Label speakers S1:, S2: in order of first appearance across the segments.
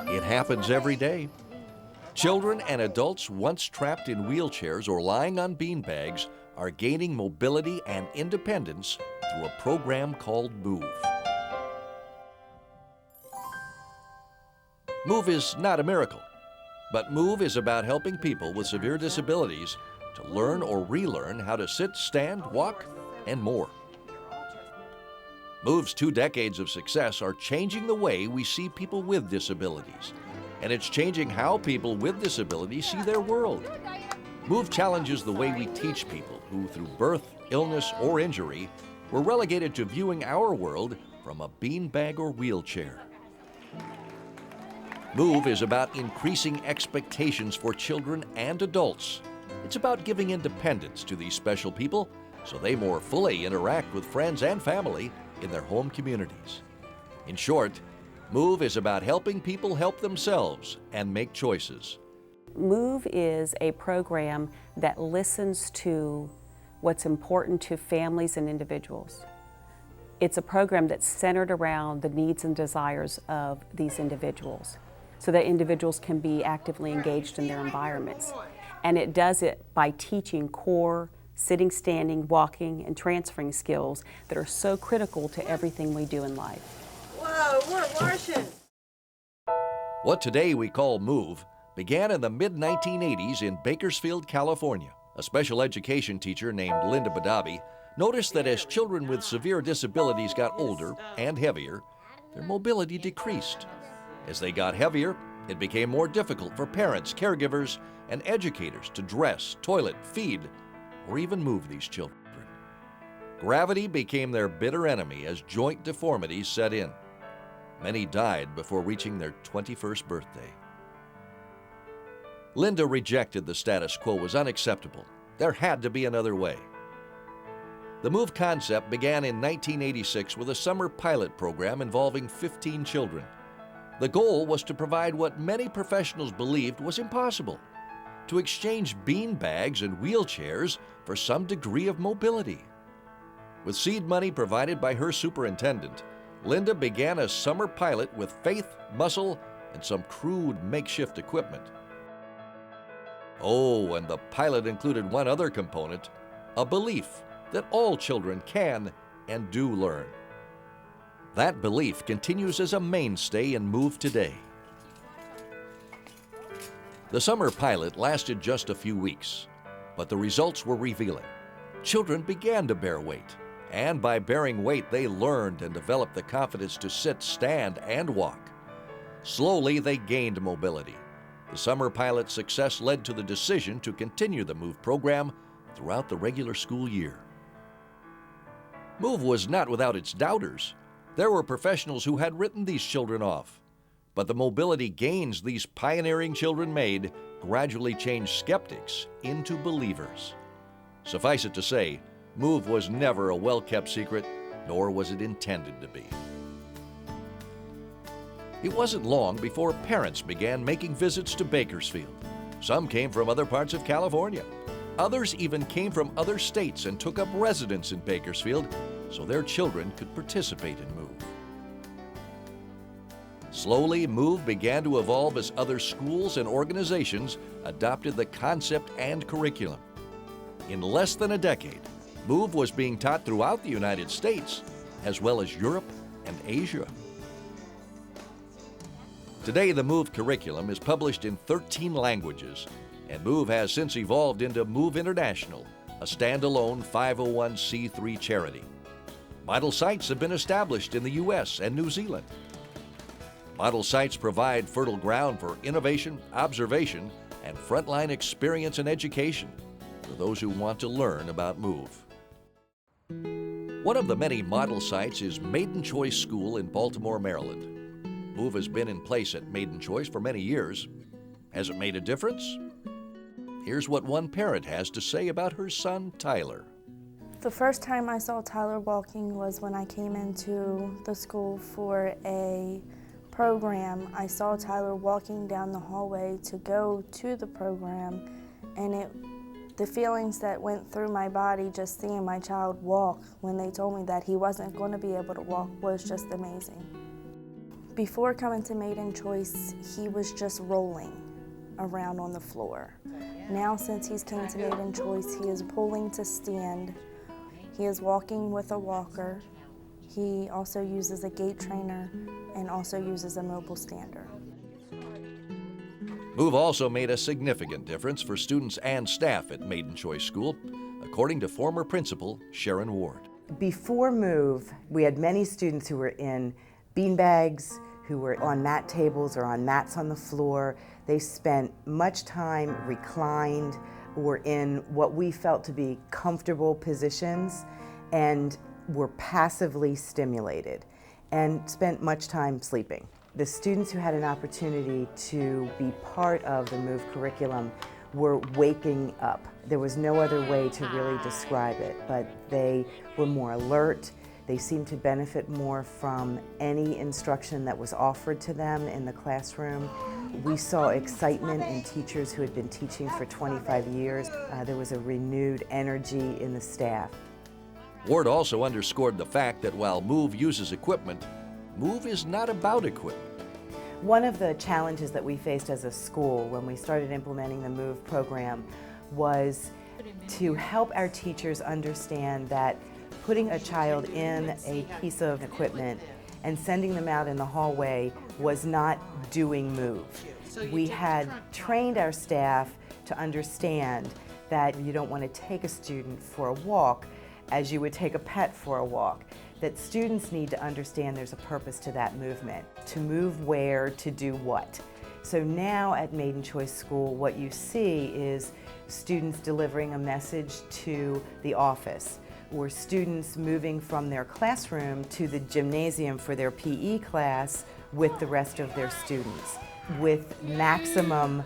S1: It happens every day. Children and adults once trapped in wheelchairs or lying on beanbags are gaining mobility and independence through a program called MOVE. MOVE is not a miracle, but MOVE is about helping people with severe disabilities to learn or relearn how to sit, stand, walk, and more. MOVE's 2 decades of success are changing the way we see people with disabilities, and it's changing how people with disabilities see their world. MOVE challenges the way we teach people who, through birth, illness, or injury, were relegated to viewing our world from a beanbag or wheelchair. MOVE is about increasing expectations for children and adults. It's about giving independence to these special people so they more fully interact with friends and family in their home communities. In short, MOVE is about helping people help themselves and make choices.
S2: MOVE is a program that listens to what's important to families and individuals. It's a program that's centered around the needs and desires of these individuals so that individuals can be actively engaged in their environments. And it does it by teaching core sitting, standing, walking, and transferring skills that are so critical to everything we do in life.
S3: Whoa, we're washing!
S1: What today we call MOVE began in the mid-1980s in Bakersfield, California. A special education teacher named Linda Badabi noticed that as children with severe disabilities got older and heavier, their mobility decreased. As they got heavier, it became more difficult for parents, caregivers, and educators to dress, toilet, feed, or even move these children. Gravity became their bitter enemy as joint deformities set in. Many died before reaching their 21st birthday. Linda rejected the status quo as unacceptable. There had to be another way. The MOVE concept began in 1986 with a summer pilot program involving 15 children. The goal was to provide what many professionals believed was impossible: to exchange bean bags and wheelchairs for some degree of mobility. With seed money provided by her superintendent, Linda began a summer pilot with faith, muscle, and some crude makeshift equipment. Oh, and the pilot included one other component: a belief that all children can and do learn. That belief continues as a mainstay in MOVE today. The summer pilot lasted just a few weeks, but the results were revealing. Children began to bear weight, and by bearing weight, they learned and developed the confidence to sit, stand, and walk. Slowly, they gained mobility. The summer pilot's success led to the decision to continue the MOVE program throughout the regular school year. MOVE was not without its doubters. There were professionals who had written these children off. But the mobility gains these pioneering children made gradually changed skeptics into believers. Suffice it to say, MOVE was never a well-kept secret, nor was it intended to be. It wasn't long before parents began making visits to Bakersfield. Some came from other parts of California. Others even came from other states and took up residence in Bakersfield so their children could participate in MOVE. Slowly, MOVE began to evolve as other schools and organizations adopted the concept and curriculum. In less than a decade, MOVE was being taught throughout the United States, as well as Europe and Asia. Today, the MOVE curriculum is published in 13 languages, and MOVE has since evolved into MOVE International, a standalone 501c3 charity. Model sites have been established in the U.S. and New Zealand. Model sites provide fertile ground for innovation, observation, and frontline experience and education for those who want to learn about MOVE. One of the many model sites is Maiden Choice School in Baltimore, Maryland. MOVE has been in place at Maiden Choice for many years. Has it made a difference? Here's what one parent has to say about her son, Tyler.
S4: The first time I saw Tyler walking was when I came into the school for a program. I saw Tyler walking down the hallway to go to the program, And the feelings that went through my body just seeing my child walk when they told me that he wasn't going to be able to walk was just amazing. Before coming to Maiden Choice, he was just rolling around on the floor. Now, since he's came to Maiden Choice, he is pulling to stand. He is walking with a walker. He also uses a gait trainer and also uses a mobile stander.
S1: Move also made a significant difference for students and staff at Maiden Choice School, according to former principal Sharon Ward.
S5: Before Move, we had many students who were in beanbags, who were on mat tables or on mats on the floor. They spent much time reclined or in what we felt to be comfortable positions and were passively stimulated and spent much time sleeping. The students who had an opportunity to be part of the MOVE curriculum were waking up. There was no other way to really describe it, but they were more alert. They seemed to benefit more from any instruction that was offered to them in the classroom. We saw excitement in teachers who had been teaching for 25 years. There was a renewed energy in the staff.
S1: Ward also underscored the fact that while MOVE uses equipment, MOVE is not about equipment.
S5: One of the challenges that we faced as a school when we started implementing the MOVE program was to help our teachers understand that putting a child in a piece of equipment and sending them out in the hallway was not doing MOVE. We had trained our staff to understand that you don't want to take a student for a walk as you would take a pet for a walk. That students need to understand there's a purpose to that movement, to move where, to do what. So now at Maiden Choice School, what you see is students delivering a message to the office, or students moving from their classroom to the gymnasium for their PE class with the rest of their students, with maximum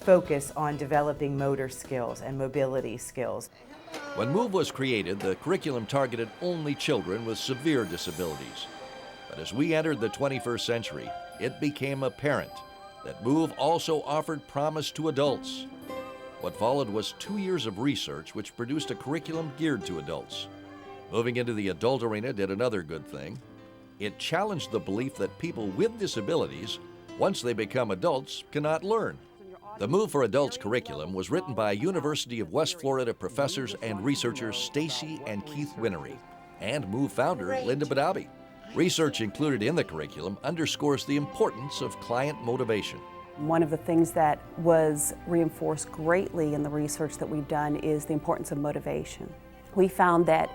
S5: focus on developing motor skills and mobility skills.
S1: When MOVE was created, the curriculum targeted only children with severe disabilities. But as we entered the 21st century, it became apparent that MOVE also offered promise to adults. What followed was 2 years of research which produced a curriculum geared to adults. Moving into the adult arena did another good thing. It challenged the belief that people with disabilities, once they become adults, cannot learn. The MOVE for Adults curriculum was written by University of West Florida professors and researchers Stacy and Keith Winnery and MOVE founder Linda Badabi. Research included in the curriculum underscores the importance of client motivation.
S2: One of the things that was reinforced greatly in the research that we've done is the importance of motivation. We found that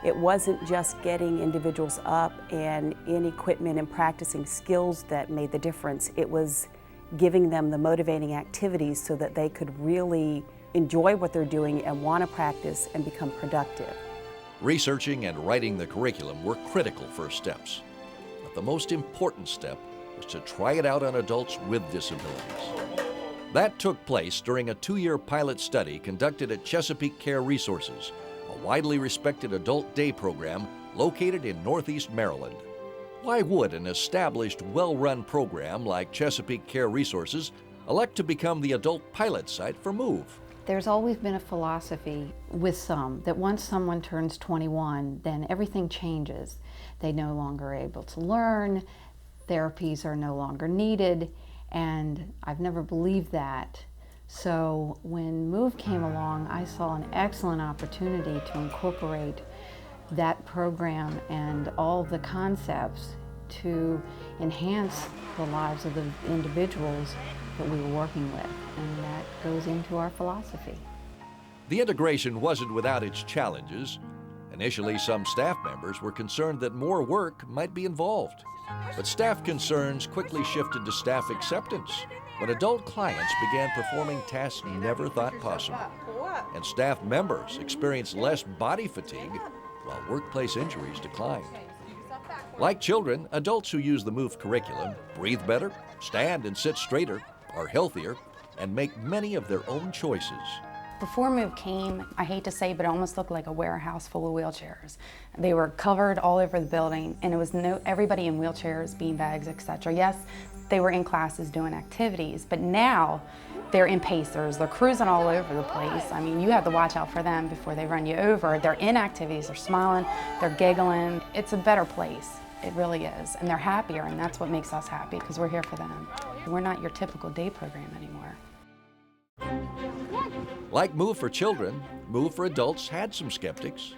S2: it wasn't just getting individuals up and in equipment and practicing skills that made the difference. It was giving them the motivating activities so that they could really enjoy what they're doing and want to practice and become productive.
S1: Researching and writing the curriculum were critical first steps. But the most important step was to try it out on adults with disabilities. That took place during a 2-year pilot study conducted at Chesapeake Care Resources, a widely respected adult day program located in Northeast Maryland. Why would an established, well-run program like Chesapeake Care Resources elect to become the adult pilot site for MOVE?
S6: There's always been a philosophy with some that once someone turns 21, then everything changes. They no longer are able to learn, therapies are no longer needed, and I've never believed that. So when MOVE came along, I saw an excellent opportunity to incorporate that program and all the concepts to enhance the lives of the individuals that we were working with, and that goes into our philosophy.
S1: The integration wasn't without its challenges. Initially, some staff members were concerned that more work might be involved. But staff concerns quickly shifted to staff acceptance when adult clients began performing tasks never thought possible. And staff members experienced less body fatigue while workplace injuries declined. Like children, adults who use the MOVE curriculum breathe better, stand and sit straighter, are healthier, and make many of their own choices.
S7: Before MOVE came, I hate to say, but it almost looked like a warehouse full of wheelchairs. They were covered all over the building, and it was everybody in wheelchairs, beanbags, etc. Yes, they were in classes doing activities, but now They're in pacers, they're cruising all over the place. I mean, you have to watch out for them before they run you over. They're in activities, they're smiling, they're giggling. It's a better place, it really is. And they're happier, and that's what makes us happy, because we're here for them. We're not your typical day program anymore.
S1: Like Move for Children, Move for Adults had some skeptics.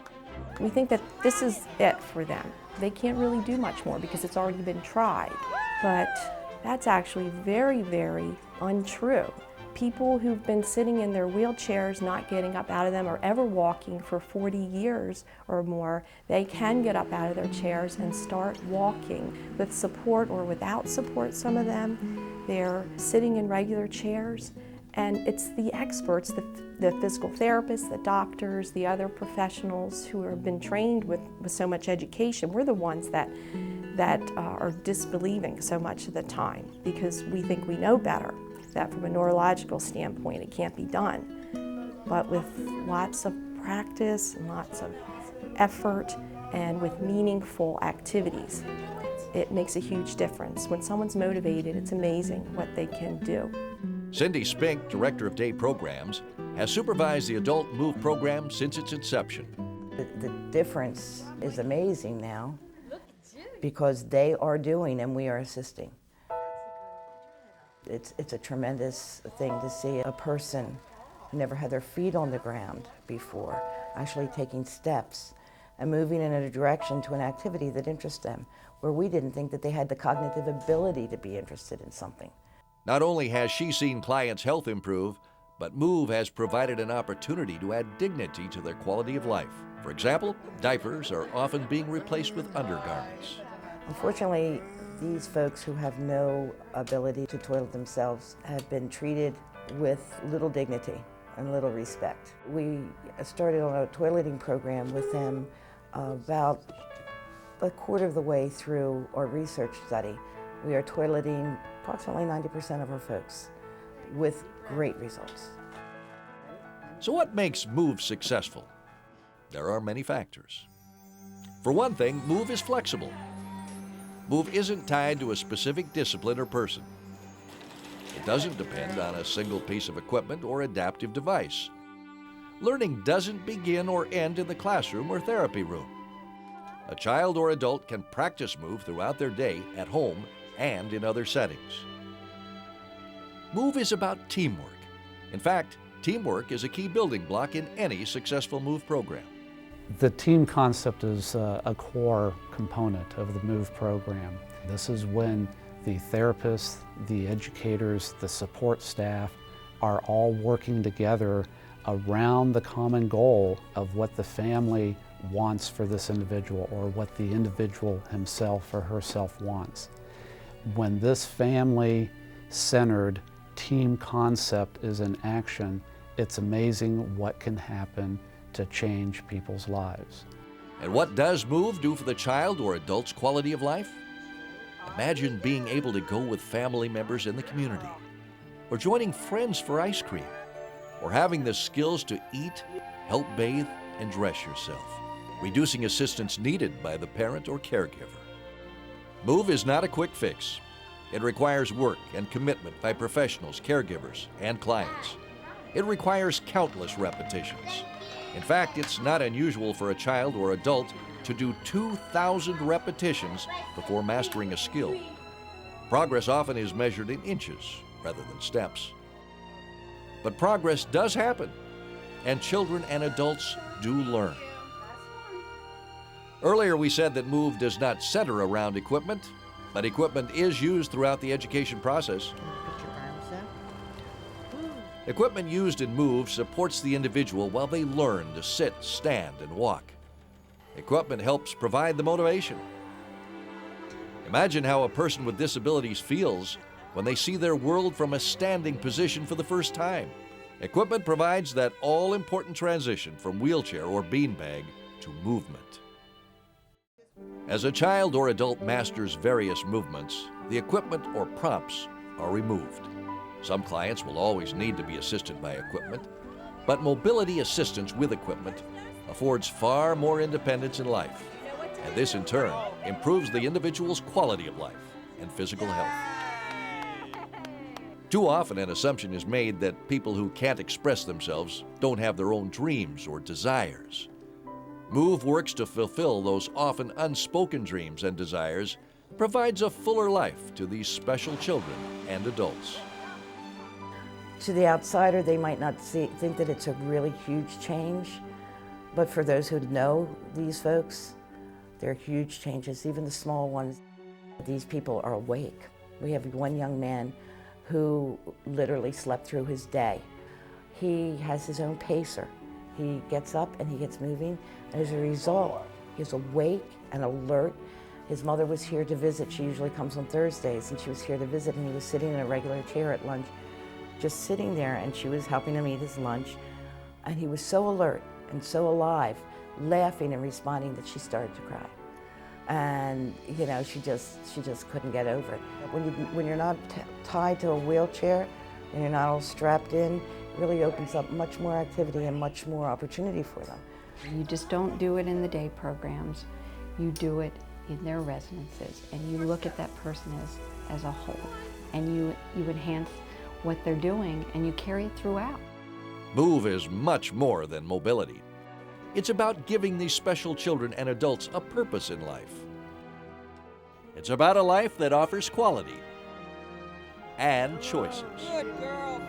S8: We think that this is it for them. They can't really do much more because it's already been tried. But that's actually very, very untrue. People who've been sitting in their wheelchairs, not getting up out of them, or ever walking for 40 years or more, they can get up out of their chairs and start walking with support or without support, some of them. They're sitting in regular chairs, and it's the experts, the physical therapists, the doctors, the other professionals who have been trained with so much education. We're the ones that are disbelieving so much of the time because we think we know better, that from a neurological standpoint it can't be done. But with lots of practice and lots of effort and with meaningful activities, it makes a huge difference. When someone's motivated, it's amazing what they can do.
S1: Cindy Spink, Director of Day Programs, has supervised the Adult Move program since its inception.
S9: The difference is amazing now because they are doing and we are assisting. It's a tremendous thing to see a person who never had their feet on the ground before actually taking steps and moving in a direction to an activity that interests them, where we didn't think that they had the cognitive ability to be interested in something.
S1: Not only has she seen clients' health improve, but Move has provided an opportunity to add dignity to their quality of life. For example, diapers are often being replaced with undergarments.
S9: Unfortunately, these folks who have no ability to toilet themselves have been treated with little dignity and little respect. We started on a toileting program with them about a quarter of the way through our research study. We are toileting approximately 90% of our folks with great results.
S1: So what makes Move successful? There are many factors. For one thing, Move is flexible. Move isn't tied to a specific discipline or person. It doesn't depend on a single piece of equipment or adaptive device. Learning doesn't begin or end in the classroom or therapy room. A child or adult can practice Move throughout their day at home and in other settings. Move is about teamwork. In fact, teamwork is a key building block in any successful Move program.
S10: The team concept is a core component of the Move program. This is when the therapists, the educators, the support staff are all working together around the common goal of what the family wants for this individual or what the individual himself or herself wants. When this family-centered team concept is in action, it's amazing what can happen to change people's lives.
S1: And what does Move do for the child or adult's quality of life? Imagine being able to go with family members in the community, or joining friends for ice cream, or having the skills to eat, help bathe, and dress yourself, reducing assistance needed by the parent or caregiver. Move is not a quick fix. It requires work and commitment by professionals, caregivers, and clients. It requires countless repetitions. In fact, it's not unusual for a child or adult to do 2,000 repetitions before mastering a skill. Progress often is measured in inches rather than steps. But progress does happen, and children and adults do learn. Earlier we said that Move does not center around equipment, but equipment is used throughout the education process. Equipment used in Move supports the individual while they learn to sit, stand, and walk. Equipment helps provide the motivation. Imagine how a person with disabilities feels when they see their world from a standing position for the first time. Equipment provides that all-important transition from wheelchair or beanbag to movement. As a child or adult masters various movements, the equipment or prompts are removed. Some clients will always need to be assisted by equipment, but mobility assistance with equipment affords far more independence in life, and this in turn improves the individual's quality of life and physical health. Too often, an assumption is made that people who can't express themselves don't have their own dreams or desires. Move works to fulfill those often unspoken dreams and desires, provides a fuller life to these special children and adults.
S9: To the outsider, they might not think that it's a really huge change, but for those who know these folks, they're huge changes, even the small ones. These people are awake. We have one young man who literally slept through his day. He has his own pacer. He gets up and he gets moving, and as a result, he's awake and alert. His mother was here to visit. She usually comes on Thursdays, and she was here to visit, and he was sitting in a regular chair at lunch, just sitting there, and she was helping him eat his lunch, and he was so alert and so alive, laughing and responding, that she started to cry. And you know, she just couldn't get over it. When you're not tied to a wheelchair and you're not all strapped in, it really opens up much more activity and much more opportunity for them.
S6: You just don't do it in the day programs. You do it in their residences, and you look at that person as a whole, and you enhance what they're doing, and you carry it throughout.
S1: Move is much more than mobility. It's about giving these special children and adults a purpose in life. It's about a life that offers quality and choices.
S3: Good girl.